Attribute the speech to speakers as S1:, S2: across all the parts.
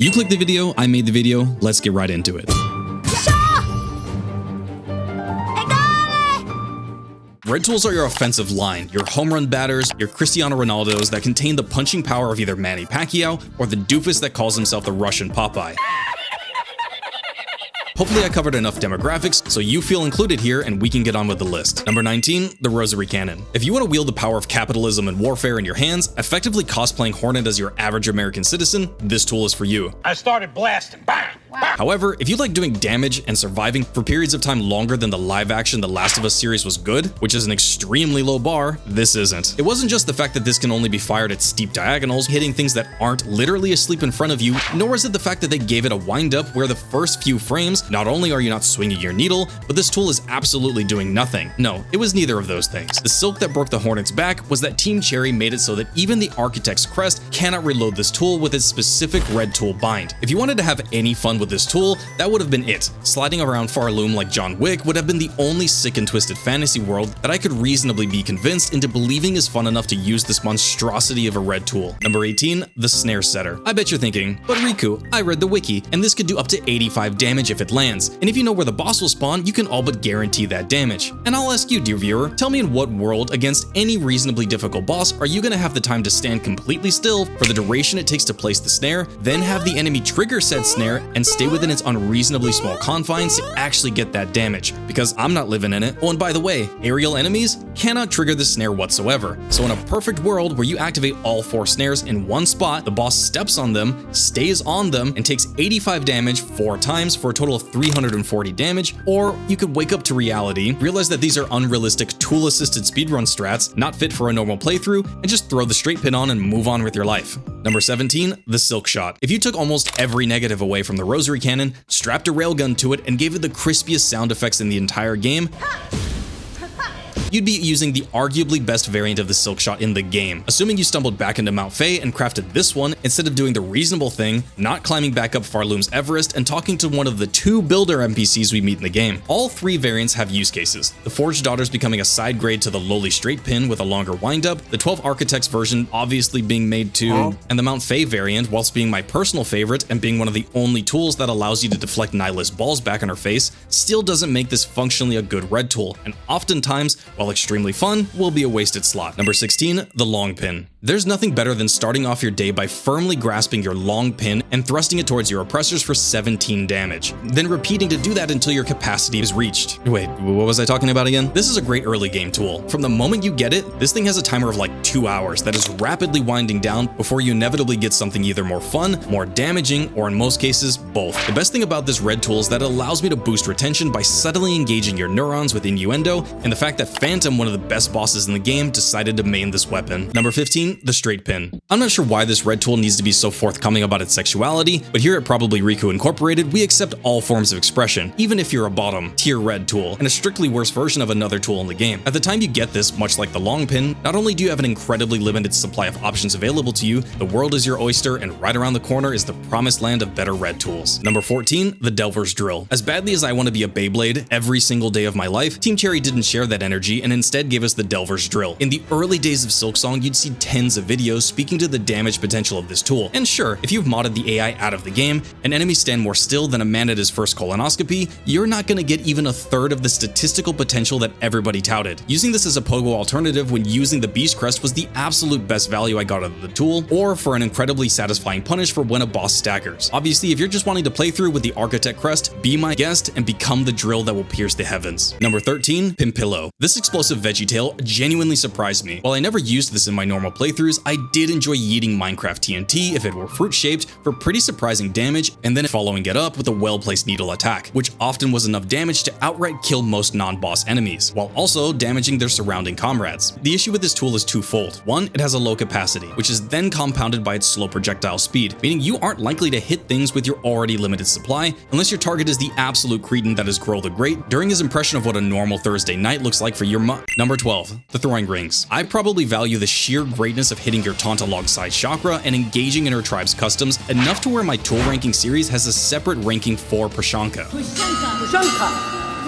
S1: You clicked the video, I made the video, let's get right into it. Red tools are your offensive line, your home run batters, your Cristiano Ronaldos that contain the punching power of either Manny Pacquiao or the doofus that calls himself the Russian Popeye. Hopefully I covered enough demographics so you feel included here and we can get on with the list. Number 19, the Rosary Cannon. If you want to wield the power of capitalism and warfare in your hands, effectively cosplaying Hornet as your average American citizen, this tool is for you.
S2: I started blasting. Bang! Wow.
S1: However, if you like doing damage and surviving for periods of time longer than the live-action The Last of Us series was good, which is an extremely low bar, this isn't. It wasn't just the fact that this can only be fired at steep diagonals, hitting things that aren't literally asleep in front of you, nor is it the fact that they gave it a wind-up where the first few frames, not only are you not swinging your needle, but this tool is absolutely doing nothing. No, it was neither of those things. The silk that broke the Hornet's back was that Team Cherry made it so that even the Architect's Crest cannot reload this tool with its specific red tool bind. If you wanted to have any fun with this tool, that would have been it. Sliding around Farloom like John Wick would have been the only sick and twisted fantasy world that I could reasonably be convinced into believing is fun enough to use this monstrosity of a red tool. Number 18, the Snare Setter. I bet you're thinking, but Riku, I read the wiki, and this could do up to 85 damage if it lands, and if you know where the boss will spawn, you can all but guarantee that damage. And I'll ask you, dear viewer, tell me in what world against any reasonably difficult boss are you gonna have the time to stand completely still for the duration it takes to place the snare, then have the enemy trigger said snare and stay within its unreasonably small confines to actually get that damage, because I'm not living in it. Oh, and by the way, aerial enemies cannot trigger the snare whatsoever. So in a perfect world where you activate all 4 snares in one spot, the boss steps on them, stays on them, and takes 85 damage 4 times for a total of 340 damage, or you could wake up to reality, realize that these are unrealistic tool-assisted speedrun strats, not fit for a normal playthrough, and just throw the straight pin on and move on with your life. Number 17, the Silk Shot. If you took almost every negative away from the Rosary Cannon, strapped a railgun to it, and gave it the crispiest sound effects in the entire game, you'd be using the arguably best variant of the Silk Shot in the game, assuming you stumbled back into Mount Fae and crafted this one instead of doing the reasonable thing, not climbing back up Farloom's Everest and talking to one of the 2 builder NPCs we meet in the game. All 3 variants have use cases. The Forged Daughters becoming a side grade to the lowly straight pin with a longer windup, the 12 Architects version obviously being made to, and the Mount Fae variant, whilst being my personal favorite and being one of the only tools that allows you to deflect Nyla's balls back on her face, still doesn't make this functionally a good red tool, and oftentimes, while extremely fun, will be a wasted slot. Number 16, the long pin. There's nothing better than starting off your day by firmly grasping your long pin and thrusting it towards your oppressors for 17 damage, then repeating to do that until your capacity is reached. Wait, what was I talking about again? This is a great early game tool. From the moment you get it, this thing has a timer of like 2 hours that is rapidly winding down before you inevitably get something either more fun, more damaging, or in most cases, both. The best thing about this red tool is that it allows me to boost retention by subtly engaging your neurons with innuendo, and the fact that Phantom, one of the best bosses in the game, decided to main this weapon. Number 15, the straight pin. I'm not sure why this red tool needs to be so forthcoming about its sexuality, but here at Probably Riku Incorporated, we accept all forms of expression, even if you're a bottom tier red tool, and a strictly worse version of another tool in the game. At the time you get this, much like the long pin, not only do you have an incredibly limited supply of options available to you, the world is your oyster, and right around the corner is the promised land of better red tools. Number 14, the Delver's Drill. As badly as I want to be a Beyblade every single day of my life, Team Cherry didn't share that energy and instead gave us the Delver's Drill. In the early days of Silksong, you'd see tens of videos speaking to the damage potential of this tool. And sure, if you've modded the AI out of the game, and enemies stand more still than a man at his first colonoscopy, you're not gonna get even a third of the statistical potential that everybody touted. Using this as a pogo alternative when using the Beast Crest was the absolute best value I got out of the tool, or for an incredibly satisfying punish for when a boss staggers. Obviously, if you're just wanting to play through with the Architect Crest, be my guest and become the drill that will pierce the heavens. Number 13, Pimpillo. This explosive VeggieTail genuinely surprised me. While I never used this in my normal playthroughs, I did enjoy yeeting Minecraft TNT if it were fruit-shaped for pretty surprising damage, and then following it up with a well-placed needle attack, which often was enough damage to outright kill most non-boss enemies, while also damaging their surrounding comrades. The issue with this tool is twofold. One, it has a low capacity, which is then compounded by its slow projectile speed, meaning you aren't likely to hit things with your already limited supply, unless your target is the absolute cretin that is Grohl the Great during his impression of what a normal Thursday night looks like for your Number 12, the throwing rings. I probably value the sheer greatness of hitting your taunt alongside Chakra and engaging in her tribe's customs enough to where my tool ranking series has a separate ranking for Prashanka.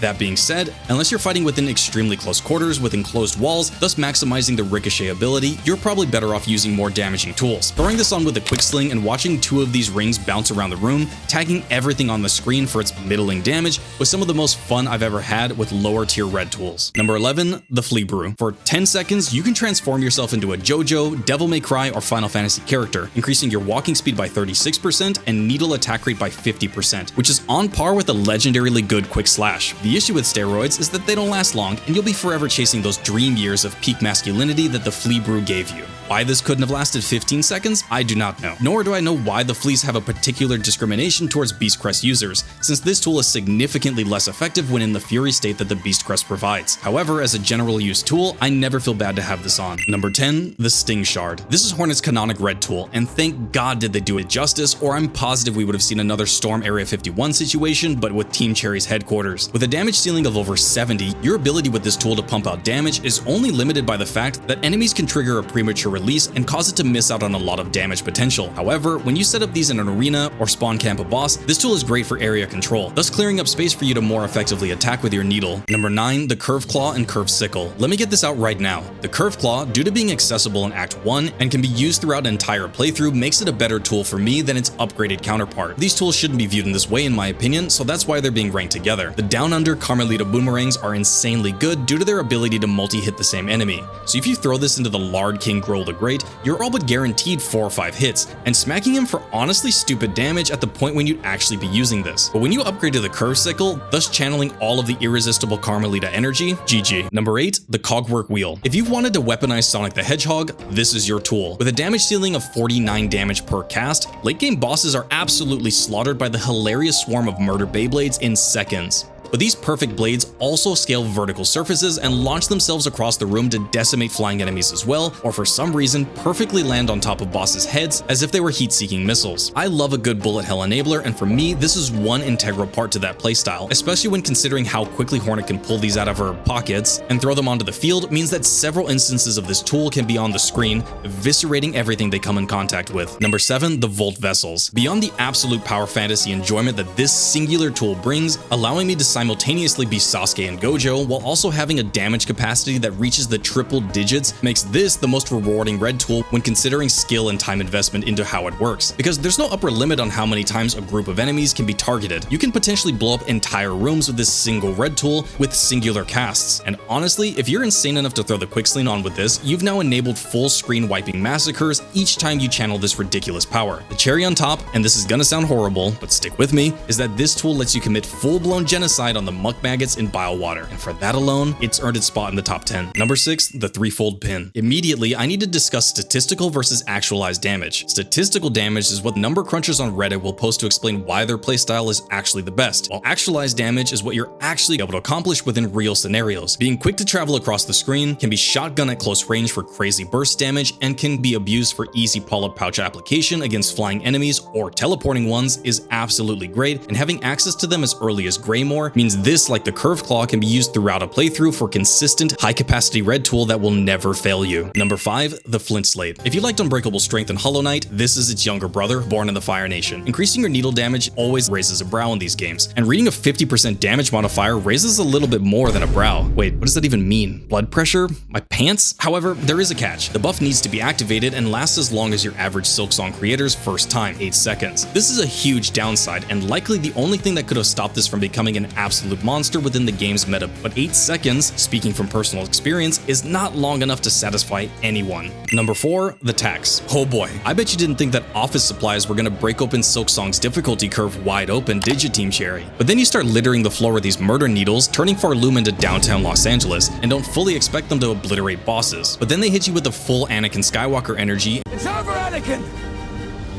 S1: That being said, unless you're fighting within extremely close quarters with enclosed walls, thus maximizing the ricochet ability, you're probably better off using more damaging tools. Throwing this on with a quick sling and watching 2 of these rings bounce around the room, tagging everything on the screen for its middling damage, was some of the most fun I've ever had with lower tier red tools. Number 11, the Flea Brew. For 10 seconds, you can transform yourself into a JoJo, Devil May Cry, or Final Fantasy character, increasing your walking speed by 36% and needle attack rate by 50%, which is on par with a legendarily good quick slash. The issue with steroids is that they don't last long, and you'll be forever chasing those dream years of peak masculinity that the Flea Brew gave you. Why this couldn't have lasted 15 seconds, I do not know. Nor do I know why the fleas have a particular discrimination towards Beast Crest users, since this tool is significantly less effective when in the Fury state that the Beast Crest provides. However, as a general use tool, I never feel bad to have this on. Number 10, the Sting Shard. This is Hornet's canonic red tool, and thank God did they do it justice, or I'm positive we would have seen another Storm Area 51 situation, but with Team Cherry's headquarters. With a damage ceiling of over 70, your ability with this tool to pump out damage is only limited by the fact that enemies can trigger a premature release and cause it to miss out on a lot of damage potential. However, when you set up these in an arena or spawn camp a boss, this tool is great for area control, thus clearing up space for you to more effectively attack with your needle. Number 9, the Curve Claw and Curve Sickle. Let me get this out right now. The Curve Claw, due to being accessible in Act 1 and can be used throughout an entire playthrough, makes it a better tool for me than its upgraded counterpart. These tools shouldn't be viewed in this way in my opinion, so that's why they're being ranked together. The Down Under Carmelita Boomerangs are insanely good due to their ability to multi-hit the same enemy. So if you throw this into the Lard King Grohl the Great, you're all but guaranteed 4 or 5 hits, and smacking him for honestly stupid damage at the point when you'd actually be using this. But when you upgrade to the Curve Sickle, thus channeling all of the irresistible Carmelita energy, GG. Number 8, the Cog Wheel. If you've wanted to weaponize Sonic the Hedgehog, this is your tool. With a damage ceiling of 49 damage per cast, late game bosses are absolutely slaughtered by the hilarious swarm of murder Beyblades in seconds. But these perfect blades also scale vertical surfaces and launch themselves across the room to decimate flying enemies as well, or for some reason perfectly land on top of bosses' heads as if they were heat-seeking missiles. I love a good bullet hell enabler, and for me this is one integral part to that playstyle, especially when considering how quickly Hornet can pull these out of her pockets and throw them onto the field means that several instances of this tool can be on the screen, eviscerating everything they come in contact with. Number 7, the Volt Vessels. Beyond the absolute power fantasy enjoyment that this singular tool brings, allowing me to simultaneously be Sasuke and Gojo while also having a damage capacity that reaches the triple digits makes this the most rewarding red tool when considering skill and time investment into how it works. Because there's no upper limit on how many times a group of enemies can be targeted. You can potentially blow up entire rooms with this single red tool with singular casts. And honestly, if you're insane enough to throw the quick sling on with this, you've now enabled full screen wiping massacres each time you channel this ridiculous power. The cherry on top, and this is gonna sound horrible, but stick with me, is that this tool lets you commit full-blown genocide on the muck maggots in bile water, and for that alone, it's earned its spot in the top 10. Number 6, the threefold pin. Immediately, I need to discuss statistical versus actualized damage. Statistical damage is what number crunchers on Reddit will post to explain why their playstyle is actually the best, while actualized damage is what you're actually able to accomplish within real scenarios. Being quick to travel across the screen, can be shotgun at close range for crazy burst damage, and can be abused for easy pull-up pouch application against flying enemies or teleporting ones is absolutely great, and having access to them as early as Greymore means this, like the Curved Claw, can be used throughout a playthrough for consistent, high-capacity red tool that will never fail you. Number 5, the Flint Slate. If you liked Unbreakable Strength and Hollow Knight, this is its younger brother, born in the Fire Nation. Increasing your needle damage always raises a brow in these games, and reading a 50% damage modifier raises a little bit more than a brow. Wait, what does that even mean? Blood pressure? My pants? However, there is a catch. The buff needs to be activated and lasts as long as your average Silksong creator's first time, 8 seconds. This is a huge downside, and likely the only thing that could have stopped this from becoming an absolute monster within the game's meta, but 8 seconds, speaking from personal experience, is not long enough to satisfy anyone. Number 4, the Tacks. Oh boy, I bet you didn't think that office supplies were gonna break open Silksong's difficulty curve wide open, did you, Team Cherry? But then you start littering the floor with these murder needles, turning Farloom into downtown Los Angeles, and don't fully expect them to obliterate bosses. But then they hit you with the full Anakin Skywalker energy.
S3: It's over, Anakin!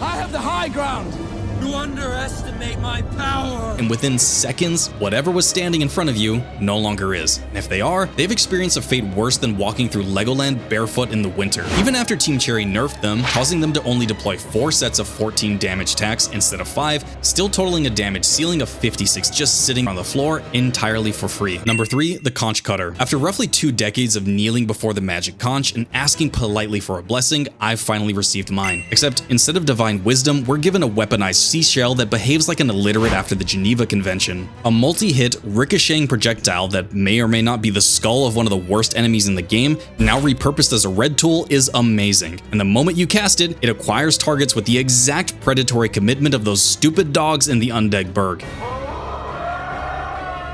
S3: I have the high ground!
S4: You underestimate my power!
S1: And within seconds, whatever was standing in front of you no longer is. And if they are, they've experienced a fate worse than walking through Legoland barefoot in the winter. Even after Team Cherry nerfed them, causing them to only deploy 4 sets of 14 damage tacks instead of 5, still totaling a damage ceiling of 56 just sitting on the floor entirely for free. Number 3, the Conch Cutter. After roughly 2 decades of kneeling before the magic conch and asking politely for a blessing, I've finally received mine. Except instead of divine wisdom, we're given a weaponized seashell that behaves like an illiterate after the Geneva Convention. A multi-hit, ricocheting projectile that may or may not be the skull of one of the worst enemies in the game, now repurposed as a red tool, is amazing. And the moment you cast it, it acquires targets with the exact predatory commitment of those stupid dogs in the Undead Berg.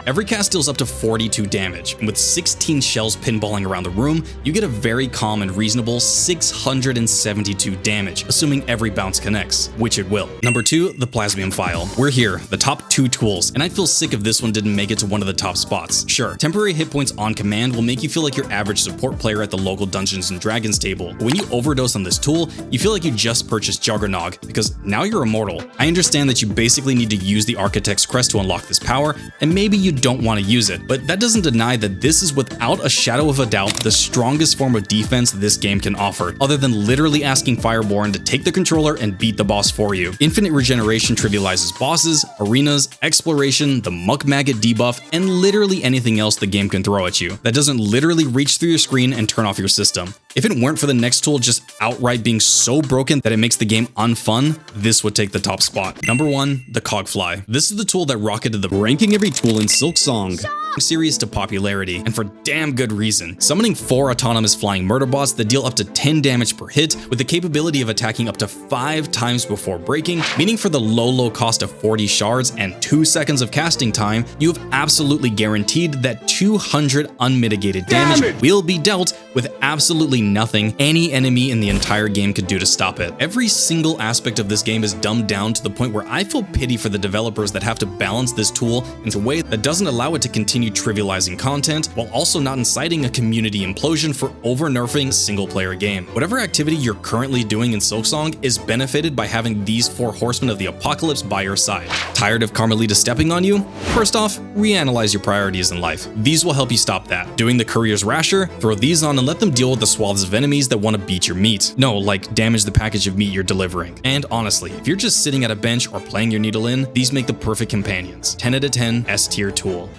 S1: Every cast deals up to 42 damage, and with 16 shells pinballing around the room, you get a very calm and reasonable 672 damage, assuming every bounce connects, which it will. Number 2, the Plasmium File. We're here, the top 2 tools, and I'd feel sick if this one didn't make it to one of the top spots. Sure, temporary hit points on command will make you feel like your average support player at the local Dungeons & Dragons table, but when you overdose on this tool, you feel like you just purchased Juggernog, because now you're immortal. I understand that you basically need to use the Architect's Crest to unlock this power, and maybe you don't want to use it, but that doesn't deny that this is without a shadow of a doubt the strongest form of defense this game can offer, other than literally asking Fireborn to take the controller and beat the boss for you. Infinite regeneration trivializes bosses, arenas, exploration, the Muck Maggot debuff, and literally anything else the game can throw at you that doesn't literally reach through your screen and turn off your system. If it weren't for the next tool just outright being so broken that it makes the game unfun, this would take the top spot. Number 1, the Cogfly. This is the tool that rocketed the ranking every tool in Silksong series to popularity, and for damn good reason. Summoning 4 autonomous flying murder bots that deal up to 10 damage per hit with the capability of attacking up to 5 times before breaking, meaning for the low cost of 40 shards and 2 seconds of casting time, you have absolutely guaranteed that 200 unmitigated damage will be dealt with absolutely nothing any enemy in the entire game could do to stop it. Every single aspect of this game is dumbed down to the point where I feel pity for the developers that have to balance this tool in a way that doesn't allow it to continue trivializing content while also not inciting a community implosion for over-nerfing a single-player game. Whatever activity you're currently doing in Silksong is benefited by having these 4 horsemen of the apocalypse by your side. Tired of Carmelita stepping on you? First off, reanalyze your priorities in life. These will help you stop that. Doing the courier's rasher? Throw these on and let them deal with the swaths of enemies that want to beat your meat. No, like damage the package of meat you're delivering. And honestly, if you're just sitting at a bench or playing your needle in, these make the perfect companions. 10 out of 10 S tier tool.